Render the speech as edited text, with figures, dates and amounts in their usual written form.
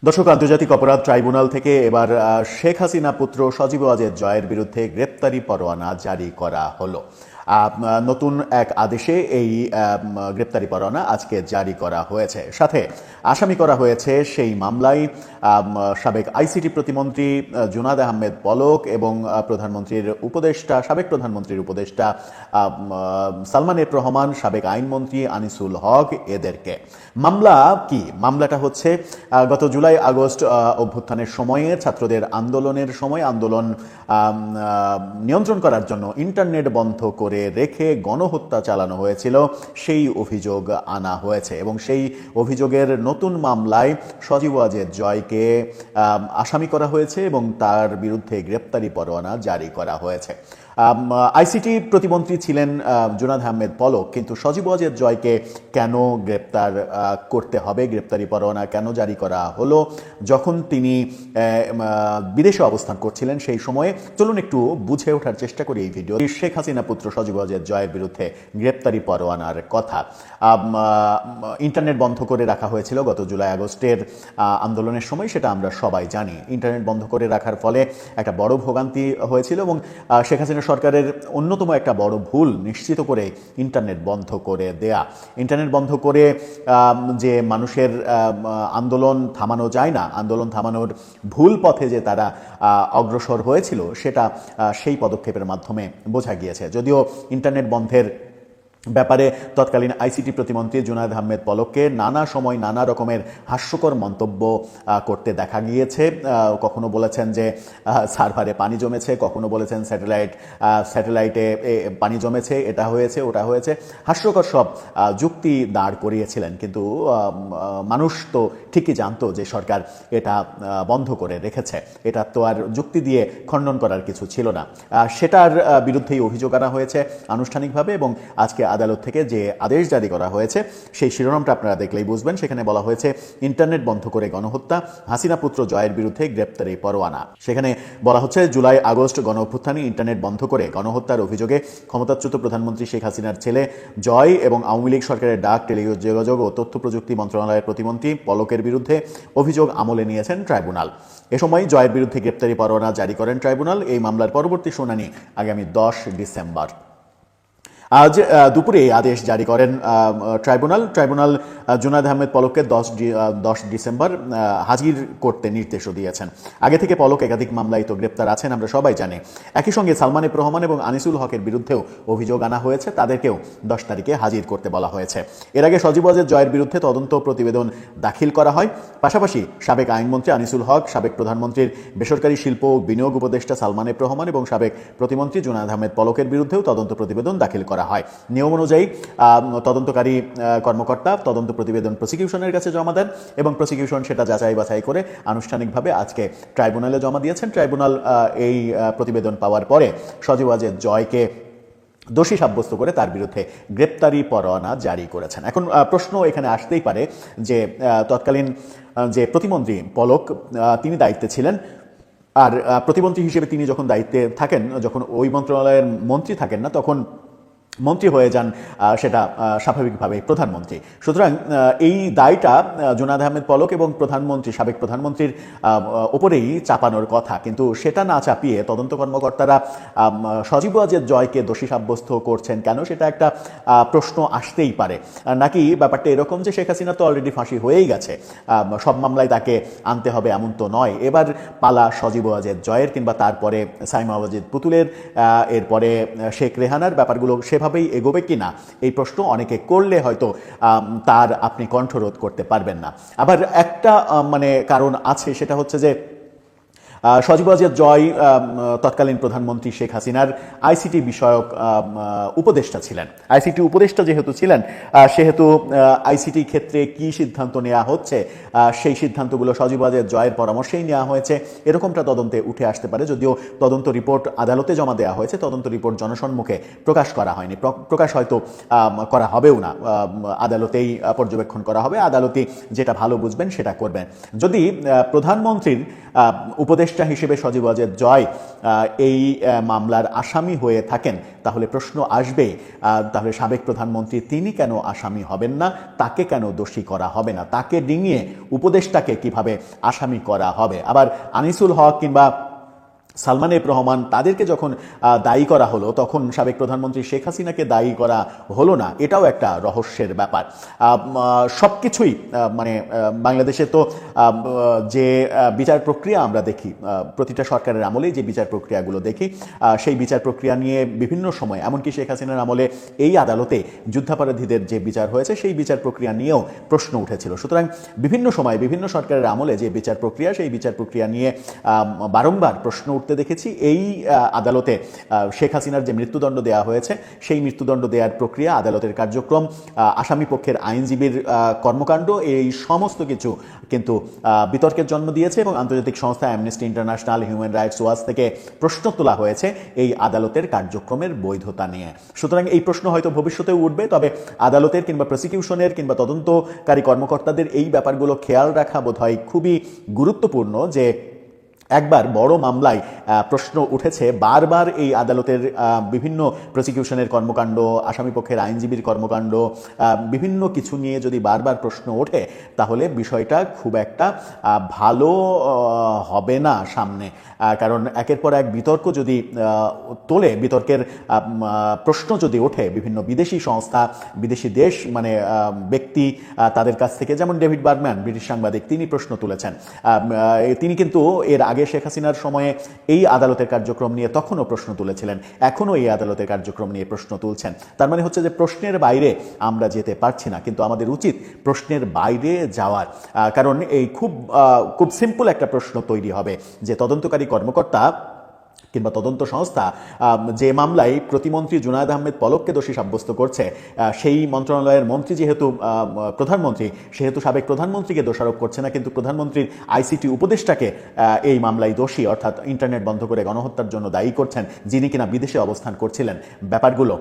দর্শক, আন্তর্জাতিক অপরাধ ট্রাইব্যুনাল থেকে এবার শেখ হাসিনা পুত্র সজীব ওয়াজেদ জয়ের বিরুদ্ধে গ্রেপ্তারি পরোয়ানা জারি করা হলো। নতুন এক আদেশে এই গ্রেপ্তারি পরোয়ানা আজকে জারি করা হয়েছে। সাথে আসামি করা হয়েছে সেই মামলায় সাবেক আইসিটি প্রতিমন্ত্রী জুনাদ আহমেদ পলক এবং সাবেক প্রধানমন্ত্রীর উপদেষ্টা সালমান এফ রহমান, সাবেক আইনমন্ত্রী আনিসুল হক এদেরকে। মামলা কি? মামলাটা হচ্ছে গত জুলাই আগস্ট অভ্যুত্থানের সময়ে ছাত্রদের আন্দোলনের সময় আন্দোলন নিয়ন্ত্রণ করার জন্য ইন্টারনেট বন্ধ করে রেখে গণহত্যা চালানো হয়েছিল, সেই অভিযোগ আনা হয়েছে এবং সেই অভিযোগের নতুন মামলায় সজীব ওয়াজেদ জয়কে আসামি করা হয়েছে এবং তার বিরুদ্ধে গ্রেপ্তারি পরোয়ানা জারি করা হয়েছে। আইসিটি প্রতিমন্ত্রী ছিলেন জুনাদ আহমেদ পলক, কিন্তু সজীব ওয়াজেদ জয়কে কেন গ্রেপ্তার করতে হবে, গ্রেপ্তারি পরোয়ানা কেন জারি করা হলো যখন তিনি বিদেশে অবস্থান করছিলেন সেই সময়ে? চলুন একটু বুঝে ওঠার চেষ্টা করি এই ভিডিও। শেখ হাসিনা পুত্র সজীব ওয়াজেদ জয়ের বিরুদ্ধে গ্রেপ্তারি পরোয়ানার কথা। ইন্টারনেট বন্ধ করে রাখা হয়েছিল গত জুলাই আগস্টের আন্দোলনের সময়, সেটা আমরা সবাই জানি। ইন্টারনেট বন্ধ করে রাখার ফলে একটা বড় ভোগান্তি হয়েছিল এবং শেখ হাসিনা সরকারের অন্যতম একটা বড় ভুল নিশ্চিত করে ইন্টারনেট বন্ধ করে দেয়া। ইন্টারনেট বন্ধ করে যে মানুষের আন্দোলন থামানো যায় না, আন্দোলন থামানোর ভুল পথে যে তারা অগ্রসর হয়েছিল, সেটা সেই পদক্ষেপের মাধ্যমে বোঝা গিয়েছে। যদিও ইন্টারনেট বন্ধের ব্যাপারে তৎকালীন আইসিটি প্রতিমন্ত্রী জুনাদ আহমেদ পলককে নানা সময় নানা রকমের হাস্যকর মন্তব্য করতে দেখা গিয়েছে। কখনো বলেছেন যে সার্ভারে পানি জমেছে, কখনো বলেছেন স্যাটেলাইটে পানি জমেছে, এটা হয়েছে ওটা হয়েছে, হাস্যকর সব যুক্তি দাঁড় করিয়েছিলেন। কিন্তু মানুষ তো ঠিকই জানতো যে সরকার এটা বন্ধ করে রেখেছে, এটা তো আর যুক্তি দিয়ে খণ্ডন করার কিছু ছিল না। সেটার বিরুদ্ধেই অভিযোগ আনা হয়েছে আনুষ্ঠানিকভাবে এবং আজকে আদালত থেকে যে আদেশ জারি করা হয়েছে সেই শিরোনামটা আপনারা দেখলেই বুঝবেন। সেখানে বলা হয়েছে ইন্টারনেট বন্ধ করে গণহত্যা, হাসিনা পুত্র জয়ের বিরুদ্ধে গ্রেপ্তারি পরোয়ানা। সেখানে বলা হচ্ছে জুলাই আগস্ট গণ অভ্যুত্থানে ইন্টারনেট বন্ধ করে গণহত্যার অভিযোগে ক্ষমতাচ্যুত প্রধানমন্ত্রী শেখ হাসিনার ছেলে জয় এবং আওয়ামী লীগ সরকারের ডাক, টেলিযোগাযোগ ও তথ্য প্রযুক্তি মন্ত্রণালয়ের প্রতিমন্ত্রী পলকের বিরুদ্ধে অভিযোগ আমলে নিয়েছেন ট্রাইব্যুনাল। এ সময় জয়ের বিরুদ্ধে গ্রেপ্তারি পরোয়ানা জারি করেন ট্রাইব্যুনাল। এই মামলার পরবর্তী শুনানি আগামী 10 ডিসেম্বর। আজ দুপুরে আদেশ জারি করেন ট্রাইব্যুনাল জুনাদ আহমেদ পলককে 10 ডিসেম্বর হাজির করতে নির্দেশও দিয়েছেন। আগে থেকে পলক একাধিক মামলায় তো গ্রেপ্তার আছেন, আমরা সবাই জানি। একই সঙ্গে সালমান এফ রহমান এবং আনিসুল হকের বিরুদ্ধেও অভিযোগ আনা হয়েছে, তাদেরকেও 10 তারিখে হাজির করতে বলা হয়েছে। এর আগে সজীব ওয়াজেদ জয়ের বিরুদ্ধে তদন্ত প্রতিবেদন দাখিল করা হয়। পাশাপাশি সাবেক আইনমন্ত্রী আনিসুল হক, সাবেক প্রধানমন্ত্রীর বেসরকারি শিল্প ও বিনিয়োগ উপদেষ্টা সালমান এফ রহমান এবং সাবেক প্রতিমন্ত্রী জুনাদ আহমেদ পলকের বিরুদ্ধেও তদন্ত প্রতিবেদন দাখিল করা হয়। নিয়ম অনুযায়ী তদন্তকারী কর্মকর্তা তদন্ত প্রতিবেদন প্রসিকিউশনের কাছে জমা দেন এবং প্রসিকিউশন সেটা যাচাই বাছাই করে আনুষ্ঠানিকভাবে আজকে ট্রাইব্যুনালে জমা দিয়েছেন। ট্রাইব্যুনাল এই প্রতিবেদন পাওয়ার পরে সজীব ওয়াজেদ জয়কে দোষী সাব্যস্ত করে তার বিরুদ্ধে গ্রেপ্তারি পরোয়ানা জারি করেছেন। এখন প্রশ্ন এখানে আসতেই পারে যে তৎকালীন যে প্রতিমন্ত্রী পলক তিনি দায়িত্বে ছিলেন, আর প্রতিমন্ত্রী হিসেবে তিনি যখন দায়িত্বে থাকেন, যখন ওই মন্ত্রণালয়ের মন্ত্রী থাকেন না, তখন মন্ত্রী হয়ে যান সেটা স্বাভাবিকভাবেই প্রধানমন্ত্রী। সুতরাং এই দায়টা জুনাদ আহমেদ পলক এবং সাবেক প্রধানমন্ত্রীর ওপরেই চাপানোর কথা, কিন্তু সেটা না চাপিয়ে তদন্ত কর্মকর্তারা সজীব ওয়াজেদ জয়কে দোষী সাব্যস্ত করছেন কেন, সেটা একটা প্রশ্ন আসতেই পারে। নাকি ব্যাপারটা এরকম যে শেখ হাসিনা তো অলরেডি ফাঁসি হয়েই গেছে, সব মামলায় তাকে আনতে হবে এমন তো নয়, এবার পালা সজীব ওয়াজেদ জয়ের কিংবা তারপরে সাইমা ওয়াজেদ পুতুলের, এরপরে শেখ রেহানার ব্যাপারগুলো ভাবেই এগোবে কিনা, এই প্রশ্ন অনেকে করলে হয়তো তার আপনি কণ্ঠরোধ করতে পারবেন না। আবার একটা কারণ আছে, সেটা হচ্ছে যে সজীব ওয়াজেদ জয় তৎকালীন প্রধানমন্ত্রী শেখ হাসিনার আইসিটি বিষয়ক উপদেষ্টা ছিলেন। আইসিটি উপদেষ্টা যেহেতু ছিলেন, সেহেতু আইসিটি ক্ষেত্রে কি সিদ্ধান্ত নেওয়া হচ্ছে সেই সিদ্ধান্তগুলো সজীব ওয়াজেদ জয়ের পরামর্শেই নেওয়া হয়েছে, এরকমটা তদন্তে উঠে আসতে পারে। যদিও তদন্ত রিপোর্ট আদালতে জমা দেওয়া হয়েছে, তদন্ত রিপোর্ট জনসম্মুখে প্রকাশ করা হয়নি, প্রকাশ হয়তো করা হবেও না, আদালতেই পর্যবেক্ষণ করা হবে, আদালতে যেটা ভালো বুঝবেন সেটা করবেন। যদি প্রধানমন্ত্রীর উপদেষ্টা উপদেষ্টা হিসেবে সজীব ওয়াজেদ জয় এই মামলার আসামি হয়ে থাকেন, তাহলে প্রশ্ন আসবে তাহলে সাবেক প্রধানমন্ত্রী তিনি কেন আসামি হবেন না, তাকে কেন দোষী করা হবে না, তাকে ডিঙিয়ে উপদেষ্টাকে কিভাবে আসামি করা হবে। আবার আনিসুল হক কিংবা সালমান এফ রহমান তাদেরকে যখন দায়ী করা হলো তখন সাবেক প্রধানমন্ত্রী শেখ হাসিনাকে দায়ী করা হলো না, এটাও একটা রহস্যের ব্যাপার। সব কিছুই মানে বাংলাদেশে তো যে বিচার প্রক্রিয়া আমরা দেখি, প্রতিটা সরকারের আমলেই যে বিচার প্রক্রিয়াগুলো দেখি, সেই বিচার প্রক্রিয়া নিয়ে বিভিন্ন সময়, এমনকি শেখ হাসিনার আমলে এই আদালতে যুদ্ধাপরাধীদের যে বিচার হয়েছে সেই বিচার প্রক্রিয়া নিয়েও প্রশ্ন উঠেছিল। সুতরাং বিভিন্ন সময় বিভিন্ন সরকারের আমলে যে বিচার প্রক্রিয়া, সেই বিচার প্রক্রিয়া নিয়ে বারংবার প্রশ্ন দেখেছি। এই আদালতে শেখ হাসিনার যে মৃত্যুদণ্ড দেওয়া হয়েছে সেই মৃত্যুদণ্ড দেওয়ার প্রক্রিয়া, আদালতের কার্যক্রম, আসামি পক্ষের আইনজীবীর কর্মকাণ্ড, এই সমস্ত কিছু কিন্তু বিতর্কের জন্ম দিয়েছে এবং আন্তর্জাতিক সংস্থা amnesty international, human rights watch থেকে প্রশ্ন তোলা হয়েছে এই আদালতের কার্যক্রমের বৈধতা নিয়ে। সুতরাং এই প্রশ্ন হয়তো ভবিষ্যতেও উঠবে, তবে আদালতের কিংবা প্রসিকিউশনের কিংবা তদন্তকারী কর্মকর্তাদের এই ব্যাপারগুলো খেয়াল রাখা বোধহয় খুবই গুরুত্বপূর্ণ যে একবার বড় মামলায় প্রশ্ন উঠেছে, বারবার এই আদালতের বিভিন্ন প্রসিকিউশনের কর্মকাণ্ড, আসামিপক্ষের আইনজীবীর কর্মকাণ্ড, বিভিন্ন কিছু নিয়ে যদি বারবার প্রশ্ন ওঠে তাহলে বিষয়টা খুব একটা ভালো হবে না সামনে। কারণ একের পর এক বিতর্ক যদি তোলে, বিতর্কের প্রশ্ন যদি ওঠে বিভিন্ন বিদেশি সংস্থা, বিদেশি দেশ মানে ব্যক্তি, তাদের কাছ থেকে, যেমন ডেভিড বার্গম্যান ব্রিটিশ সাংবাদিক, তিনি প্রশ্ন তুলেছেন। তিনি কিন্তু এর আগে শেখ হাসিনার সময়ে এই আদালতের কার্যক্রম নিয়ে তখনও প্রশ্ন তুলেছিলেন, এখনও এই আদালতের কার্যক্রম নিয়ে প্রশ্ন তুলছেন। তার মানে হচ্ছে যে প্রশ্নের বাইরে আমরা যেতে পারছি না, কিন্তু আমাদের উচিত প্রশ্নের বাইরে যাওয়ার। কারণ এই খুব সিম্পল একটা প্রশ্ন তৈরি হবে যে তদন্তকারী কর্মকর্তা কিংবা তদন্ত সংস্থা যে মামলায় প্রতিমন্ত্রী জুনায়েদ আহমেদ পলককে দোষী সাব্যস্ত করছে, সেই মন্ত্রণালয়ের মন্ত্রী যেহেতু প্রধানমন্ত্রী, সেহেতু সাবেক প্রধানমন্ত্রীকে দোষারোপ করছে না, কিন্তু প্রধানমন্ত্রীর আইসিটি উপদেষ্টাকে এই মামলায় দোষী, অর্থাৎ ইন্টারনেট বন্ধ করে গণহত্যার জন্য দায়ী করছেন, যিনি কিনা বিদেশে অবস্থান করছিলেন। ব্যাপারগুলো